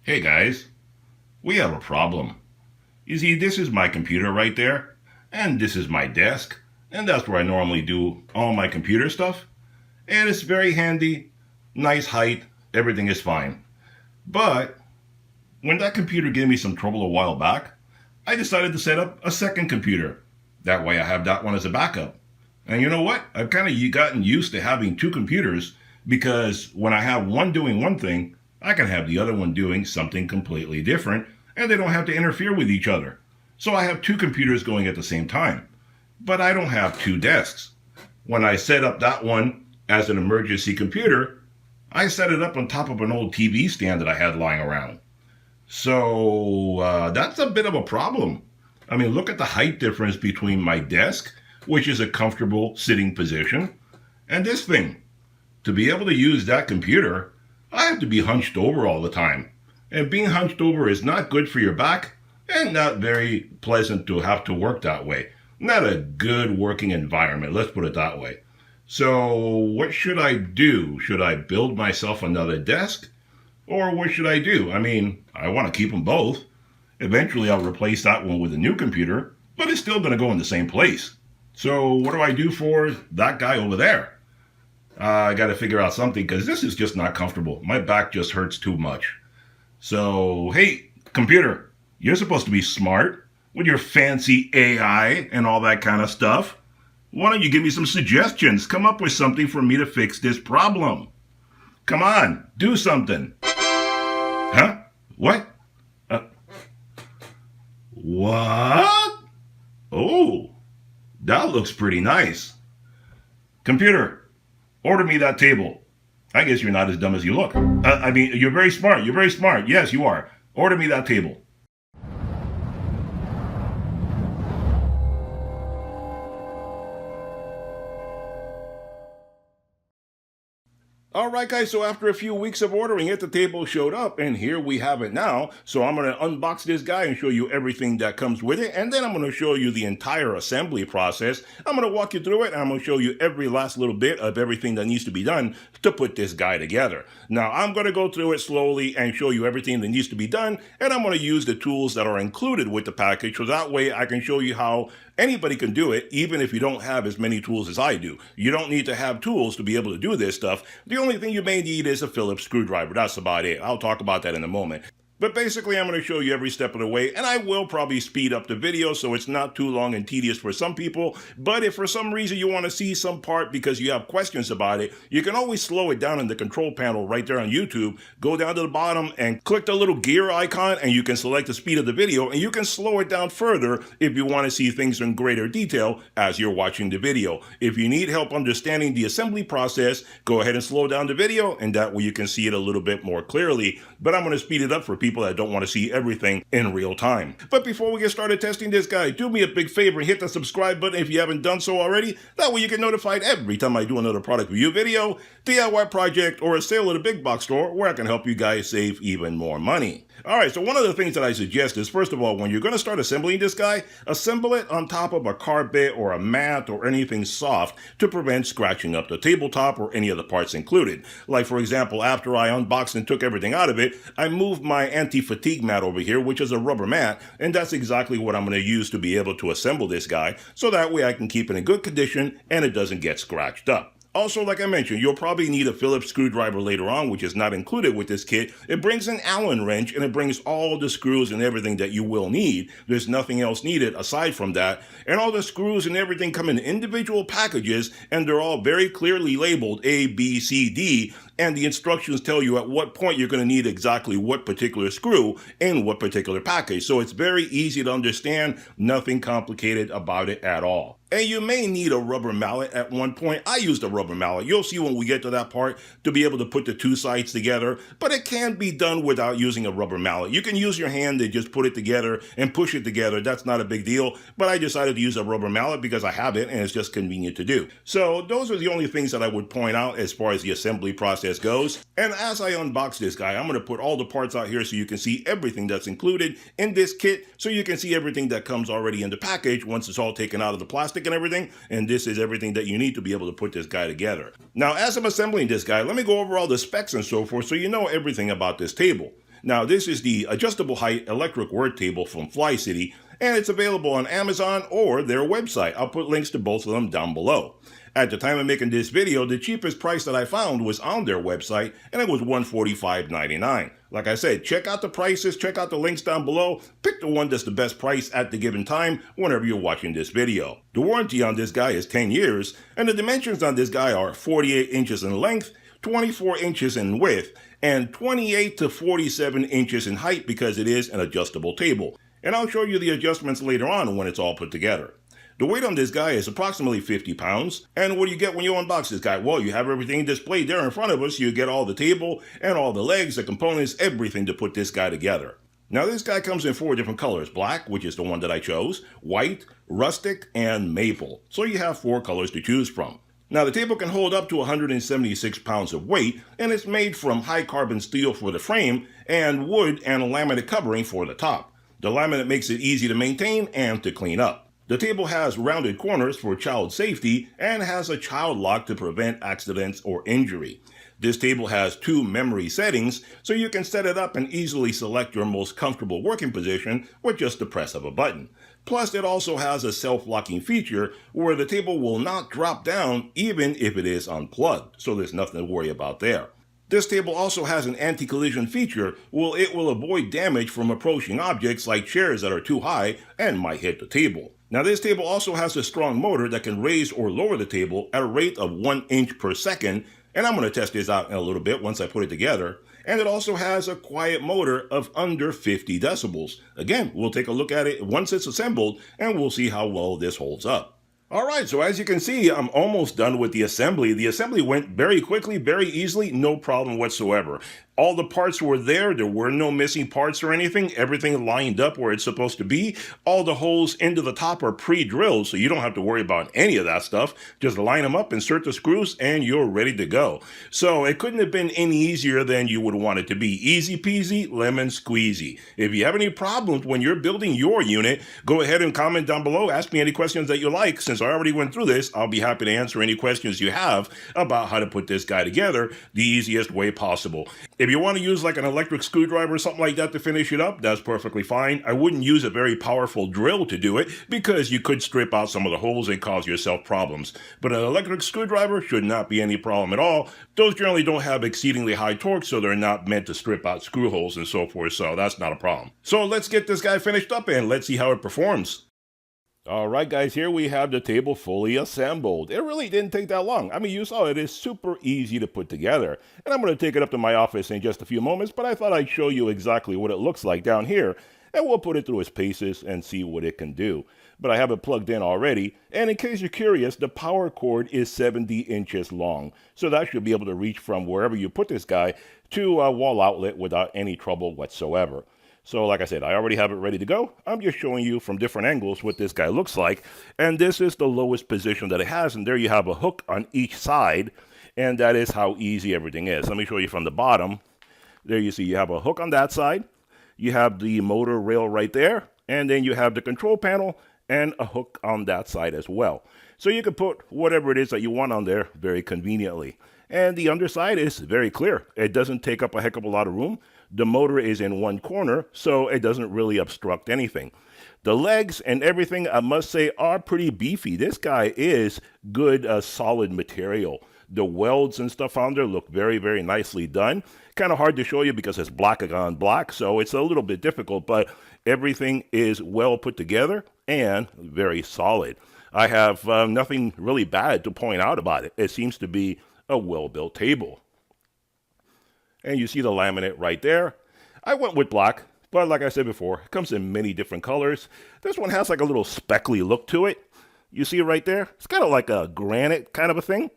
Hey guys, we have a problem. You see, this is my computer right there, and this is my desk, and that's where I normally do all my computer stuff. And it's very handy, nice height, everything is fine. But when that computer gave me some trouble a while back, I decided to set up a second computer. That way I have that one as a backup. And you know what? I've kind of gotten used to having two computers because when I have one doing one thing, I can have the other one doing something completely different and they don't have to interfere with each other. So I have two computers going at the same time. But I don't have two desks. When I set up that one as an emergency computer, I set it up on top of an old TV stand that I had lying around. So that's a bit of a problem. I mean, look at the height difference between my desk, which is a comfortable sitting position, and this thing. To be able to use that computer, I have to be hunched over all the time. And being hunched over is not good for your back and not very pleasant to have to work that way. Not a good working environment, let's put it that way. So what should I do? Should I build myself another desk? Or what should I do? I mean, I want to keep them both. Eventually I'll replace that one with a new computer, but it's still going to go in the same place. So what do I do for that guy over there? I got to figure out something because this is just not comfortable. My back just hurts too much. So, hey, computer, you're supposed to be smart with your fancy AI and all that kind of stuff. Why don't you give me some suggestions? Come up with something for me to fix this problem. Come on, do something. Huh? What? What? Oh, that looks pretty nice. Computer, order me that table. I guess you're not as dumb as you look. I mean, you're very smart. You're very smart. Yes, you are. Order me that table. Alright guys, so after a few weeks of ordering it, the table showed up and here we have it now. So I'm going to unbox this guy and show you everything that comes with it, and then I'm going to show you the entire assembly process. I'm going to walk you through it and I'm going to show you every last little bit of everything that needs to be done to put this guy together. Now I'm going to go through it slowly and show you everything that needs to be done, and I'm going to use the tools that are included with the package so that way I can show you how anybody can do it, even if you don't have as many tools as I do. You don't need to have tools to be able to do this stuff. The only thing you may need is a Phillips screwdriver. That's about it. I'll talk about that in a moment. But basically, I'm going to show you every step of the way, and I will probably speed up the video so it's not too long and tedious for some people. But if for some reason you want to see some part because you have questions about it, you can always slow it down in the control panel right there on YouTube. Go down to the bottom and click the little gear icon, and you can select the speed of the video, and you can slow it down further if you want to see things in greater detail as you're watching the video. If you need help understanding the assembly process, go ahead and slow down the video, and that way you can see it a little bit more clearly. But I'm going to speed it up for people that don't want to see everything in real time. But before we get started testing this guy, do me a big favor and hit the subscribe button if you haven't done so already. That way you get notified every time I do another product review video, DIY project, or a sale at a big box store where I can help you guys save even more money. Alright, so one of the things that I suggest is, first of all, when you're going to start assembling this guy, assemble it on top of a carpet or a mat or anything soft to prevent scratching up the tabletop or any of the parts included. Like, for example, after I unboxed and took everything out of it, I moved my anti-fatigue mat over here, which is a rubber mat, and that's exactly what I'm going to use to be able to assemble this guy, so that way I can keep it in good condition and it doesn't get scratched up. Also, like I mentioned, you'll probably need a Phillips screwdriver later on, which is not included with this kit. It brings an Allen wrench, and it brings all the screws and everything that you will need. There's nothing else needed aside from that. And all the screws and everything come in individual packages, and they're all very clearly labeled A, B, C, D. And the instructions tell you at what point you're going to need exactly what particular screw in what particular package. So it's very easy to understand, nothing complicated about it at all. And you may need a rubber mallet at one point. I used a rubber mallet. You'll see when we get to that part to be able to put the two sides together, but it can be done without using a rubber mallet. You can use your hand to just put it together and push it together. That's not a big deal, but I decided to use a rubber mallet because I have it and it's just convenient to do. So those are the only things that I would point out as far as the assembly process goes. And as I unbox this guy, I'm going to put all the parts out here so you can see everything that's included in this kit, so you can see everything that comes already in the package once it's all taken out of the plastic and everything. And this is everything that you need to be able to put this guy together. Now, as I'm assembling this guy, let me go over all the specs and so forth so you know everything about this table. Now, this is the adjustable height electric work table from Flycity, and it's available on Amazon or their website. I'll put links to both of them down below. At the time of making this video, the cheapest price that I found was on their website, and it was $145.99. Like I said, check out the prices, check out the links down below, pick the one that's the best price at the given time whenever you're watching this video. The warranty on this guy is 10 years, and the dimensions on this guy are 48 inches in length, 24 inches in width, and 28 to 47 inches in height because it is an adjustable table. And I'll show you the adjustments later on when it's all put together. The weight on this guy is approximately 50 pounds. And what do you get when you unbox this guy? Well, you have everything displayed there in front of us. You get all the table and all the legs, the components, everything to put this guy together. Now, this guy comes in 4 different colors: black, which is the one that I chose, white, rustic, and maple. So you have 4 colors to choose from. Now, the table can hold up to 176 pounds of weight, and it's made from high carbon steel for the frame and wood and a laminate covering for the top. The laminate makes it easy to maintain and to clean up. The table has rounded corners for child safety and has a child lock to prevent accidents or injury. This table has 2 memory settings, so you can set it up and easily select your most comfortable working position with just the press of a button. Plus, it also has a self-locking feature where the table will not drop down even if it is unplugged, so there's nothing to worry about there. This table also has an anti-collision feature where it will avoid damage from approaching objects like chairs that are too high and might hit the table. Now, this table also has a strong motor that can raise or lower the table at a rate of 1 inch per second, and I'm going to test this out in a little bit once I put it together. And it also has a quiet motor of under 50 decibels. Again, we'll take a look at it once it's assembled, and we'll see how well this holds up. Alright, so as you can see, I'm almost done with the assembly. The assembly went very quickly, very easily, no problem whatsoever. All the parts were there were no missing parts or anything, everything lined up where it's supposed to be. All the holes into the top are pre-drilled, so you don't have to worry about any of that stuff. Just line them up, insert the screws, and you're ready to go. So it couldn't have been any easier than you would want it to be. Easy peasy, lemon squeezy. If you have any problems when you're building your unit, go ahead and comment down below, ask me any questions that you like. Since I already went through this, I'll be happy to answer any questions you have about how to put this guy together the easiest way possible. If you want to use like an electric screwdriver or something like that to finish it up, that's perfectly fine. I wouldn't use a very powerful drill to do it because you could strip out some of the holes and cause yourself problems. But an electric screwdriver should not be any problem at all. Those generally don't have exceedingly high torque, so they're not meant to strip out screw holes and so forth, so that's not a problem. So let's get this guy finished up and let's see how it performs. Alright guys, here we have the table fully assembled. It really didn't take that long. I mean, you saw it is super easy to put together. And I'm going to take it up to my office in just a few moments, but I thought I'd show you exactly what it looks like down here. And we'll put it through its paces and see what it can do. But I have it plugged in already, and in case you're curious, the power cord is 70 inches long. So that should be able to reach from wherever you put this guy to a wall outlet without any trouble whatsoever. So like I said, I already have it ready to go. I'm just showing you from different angles what this guy looks like. And this is the lowest position that it has. And there you have a hook on each side. And that is how easy everything is. Let me show you from the bottom. There you see you have a hook on that side. You have the motor rail right there. And then you have the control panel and a hook on that side as well. So you can put whatever it is that you want on there very conveniently. And the underside is very clear. It doesn't take up a heck of a lot of room. The motor is in one corner, so it doesn't really obstruct anything. The legs and everything, I must say, are pretty beefy. This guy is good, solid material. The welds and stuff on there look very, very nicely done. Kind of hard to show you because it's black on black, so it's a little bit difficult, but everything is well put together and very solid. I have nothing really bad to point out about it. It seems to be a well-built table. And you see the laminate right there. I went with black, but like I said before, it comes in many different colors. This one has like a little speckly look to it. You see it right there? It's kind of like a granite kind of a thing.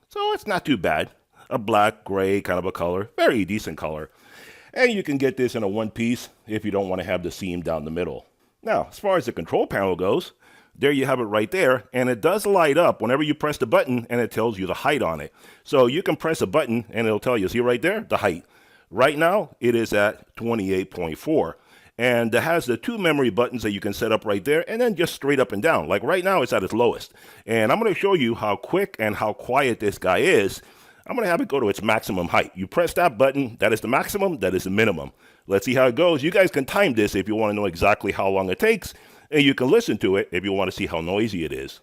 So it's not too bad. A black, gray kind of a color. Very decent color. And you can get this in a one piece if you don't want to have the seam down the middle. Now, as far as the control panel goes, there you have it right there, and it does light up whenever you press the button, and it tells you the height on it. So you can press a button, and it'll tell you, see right there, the height. Right now, it is at 28.4, and it has the 2 memory buttons that you can set up right there, and then just straight up and down. Like right now, it's at its lowest. And I'm going to show you how quick and how quiet this guy is. I'm going to have it go to its maximum height. You press that button, that is the maximum, that is the minimum. Let's see how it goes. You guys can time this if you want to know exactly how long it takes, and you can listen to it if you want to see how noisy it is.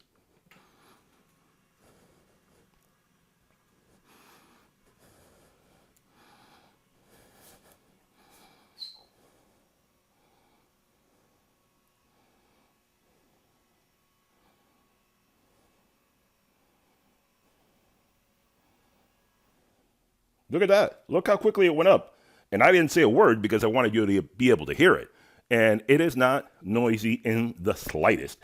Look at that. Look how quickly it went up. And I didn't say a word because I wanted you to be able to hear it. And it is not noisy in the slightest.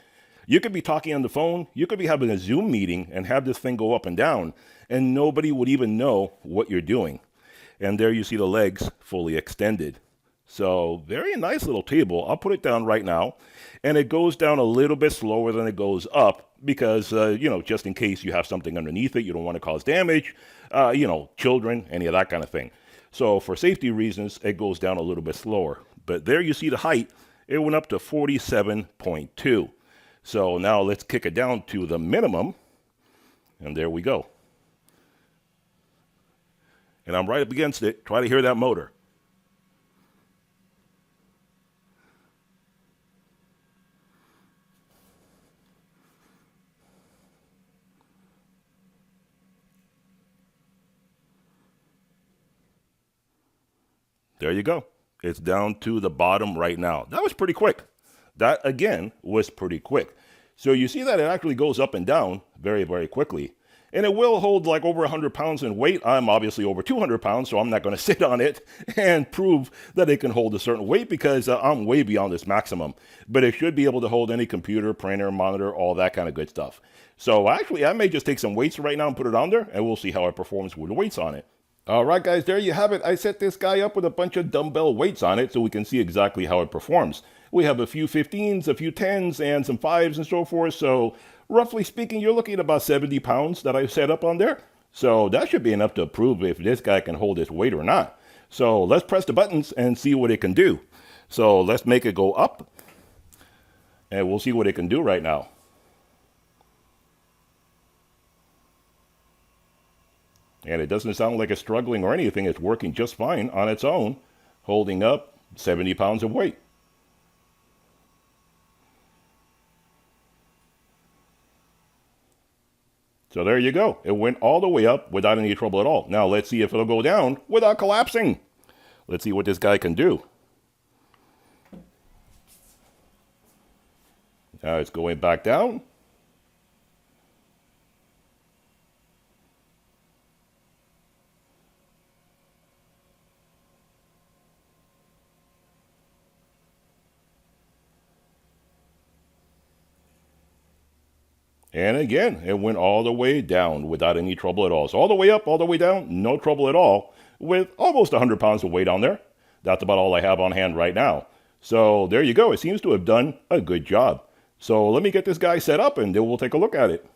You could be talking on the phone, you could be having a Zoom meeting and have this thing go up and down, and nobody would even know what you're doing. And there you see the legs fully extended. So very nice little table. I'll put it down right now. And it goes down a little bit slower than it goes up because, just in case you have something underneath it, you don't want to cause damage, children, any of that kind of thing. So for safety reasons, it goes down a little bit slower. But there you see the height. It went up to 47.2. So now let's kick it down to the minimum. And there we go. And I'm right up against it. Try to hear that motor. There you go. It's down to the bottom right now. That was pretty quick. That, again, was pretty quick. So you see that it actually goes up and down very, very quickly. And it will hold like over 100 pounds in weight. I'm obviously over 200 pounds, so I'm not going to sit on it and prove that it can hold a certain weight because I'm way beyond this maximum. But it should be able to hold any computer, printer, monitor, all that kind of good stuff. So actually, I may just take some weights right now and put it on there, and we'll see how it performs with the weights on it. All right, guys, there you have it. I set this guy up with a bunch of dumbbell weights on it so we can see exactly how it performs. We have a few 15s, a few 10s, and some 5s and so forth. So roughly speaking, you're looking at about 70 pounds that I've set up on there. So that should be enough to prove if this guy can hold his weight or not. So let's press the buttons and see what it can do. So let's make it go up, and we'll see what it can do right now. And it doesn't sound like it's struggling or anything. It's working just fine on its own, holding up 70 pounds of weight. So there you go. It went all the way up without any trouble at all. Now let's see if it'll go down without collapsing. Let's see what this guy can do. Now it's going back down. And again, it went all the way down without any trouble at all. So all the way up, all the way down, no trouble at all, with almost 100 pounds of weight on there. That's about all I have on hand right now. So there you go. It seems to have done a good job. So let me get this guy set up and then we'll take a look at it.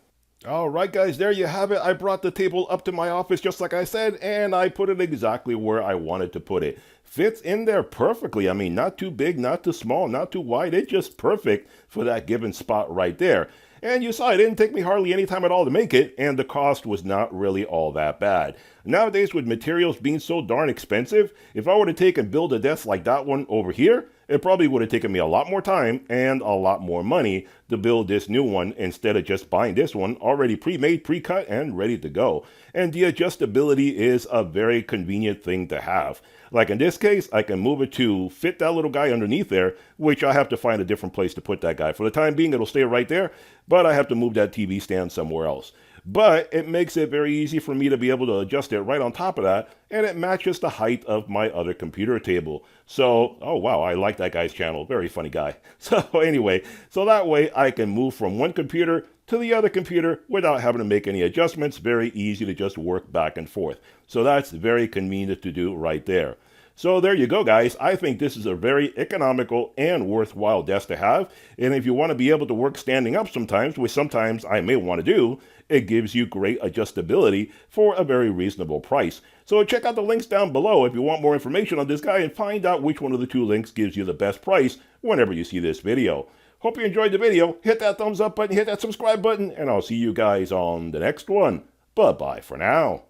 All right, guys, there you have it. I brought the table up to my office just like I said, and I put it exactly where I wanted to put it. Fits in there perfectly. I mean, not too big, not too small, not too wide. It's just perfect for that given spot right there. And you saw it didn't take me hardly any time at all to make it, and the cost was not really all that bad. Nowadays, with materials being so darn expensive, if I were to take and build a desk like that one over here, it probably would have taken me a lot more time and a lot more money to build this new one instead of just buying this one already pre-made, pre-cut, and ready to go. And the adjustability is a very convenient thing to have. Like in this case, I can move it to fit that little guy underneath there, which I have to find a different place to put that guy. For the time being, it'll stay right there, but I have to move that TV stand somewhere else. But it makes it very easy for me to be able to adjust it right on top of that, and it matches the height of my other computer table. So, oh wow, I like that guy's channel. Very funny guy. So anyway, so that way I can move from one computer to the other computer without having to make any adjustments. Very easy to just work back and forth. So that's very convenient to do right there. So there you go, guys. I think this is a very economical and worthwhile desk to have. And if you want to be able to work standing up sometimes, which sometimes I may want to do, it gives you great adjustability for a very reasonable price. So check out the links down below if you want more information on this guy and find out which one of the two links gives you the best price whenever you see this video. Hope you enjoyed the video. Hit that thumbs up button, hit that subscribe button, and I'll see you guys on the next one. Bye-bye for now.